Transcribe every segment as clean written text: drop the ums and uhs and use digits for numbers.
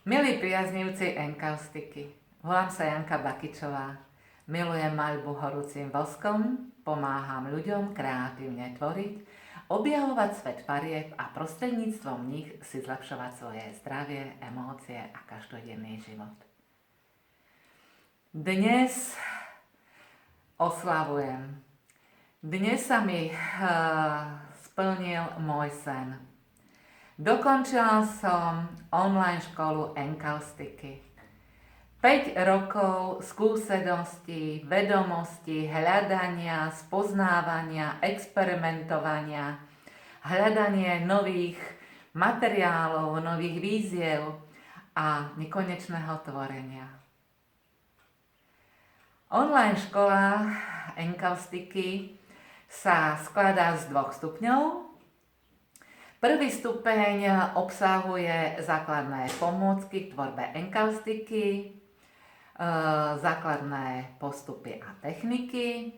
Milí priaznivci enkaustiky, volám sa Janka Bakičová. Milujem maľbu horúcim voskom, pomáham ľuďom kreatívne tvoriť, objavovať svet farieb a prostredníctvom nich si zlepšovať svoje zdravie, emócie a každodenný život. Dnes oslavujem. Dnes sa mi splnil môj sen. Dokončila som online školu enkaustiky. 5 rokov skúseností, vedomostí, hľadania, spoznávania, experimentovania, hľadanie nových materiálov, nových víziev a nekonečného tvorenia. Online škola enkaustiky sa skladá z 2 stupňov. Prvý stupeň obsahuje základné pomôcky k tvorbe enkaustiky, základné postupy a techniky,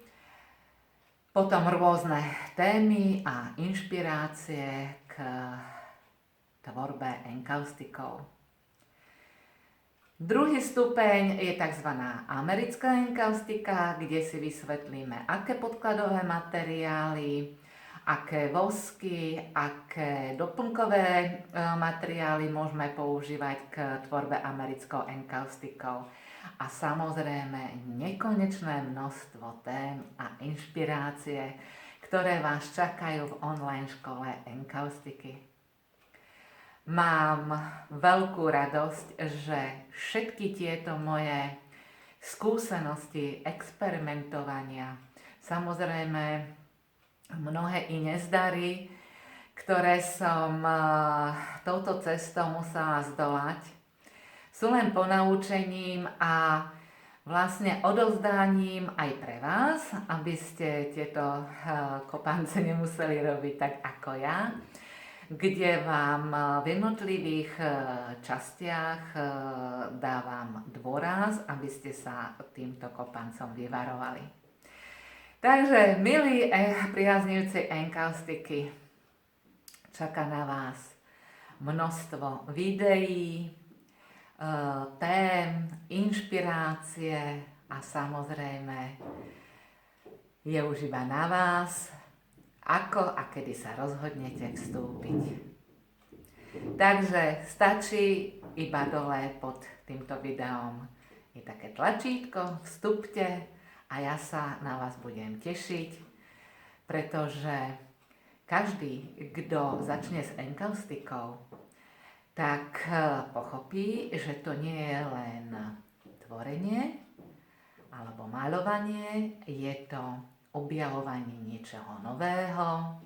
potom rôzne témy a inšpirácie k tvorbe enkaustikov. Druhý stupeň je tzv. Americká enkaustika, kde si vysvetlíme, aké podkladové materiály, aké vosky, aké doplnkové materiály môžeme používať k tvorbe americkou enkaustikou. A samozrejme nekonečné množstvo tém a inšpirácie, ktoré vás čakajú v online škole enkaustiky. Mám veľkú radosť, že všetky tieto moje skúsenosti, experimentovania, samozrejme mnohé i nezdary, ktoré som touto cestou musela zdolať, sú len ponaučením a vlastne odovzdaním aj pre vás, aby ste tieto kopance nemuseli robiť tak ako ja, kde vám v jednotlivých častiach dávam dôraz, aby ste sa týmto kopancom vyvarovali. Takže, milí priaznivci enkaustiky, čaká na vás množstvo videí, tém, inšpirácie a samozrejme je už iba na vás, ako a kedy sa rozhodnete vstúpiť. Takže stačí iba dole pod týmto videom je také tlačítko, vstúpte, a ja sa na vás budem tešiť, pretože každý, kto začne s enkaustikou, tak pochopí, že to nie je len tvorenie alebo maľovanie, je to objavovanie niečoho nového,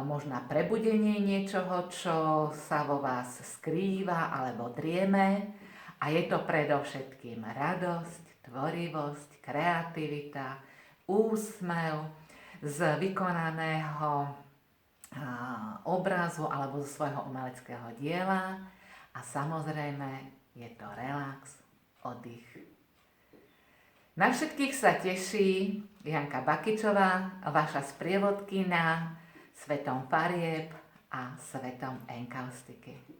možno prebudenie niečoho, čo sa vo vás skrýva alebo drieme, a je to predovšetkým radosť, tvorivosť, kreativita, úsmev z vykonaného obrazu alebo zo svojho umeleckého diela a samozrejme je to relax, oddych. Na všetkých sa teší Janka Bakičová, vaša sprievodkyňa svetom farieb a svetom enkaustiky.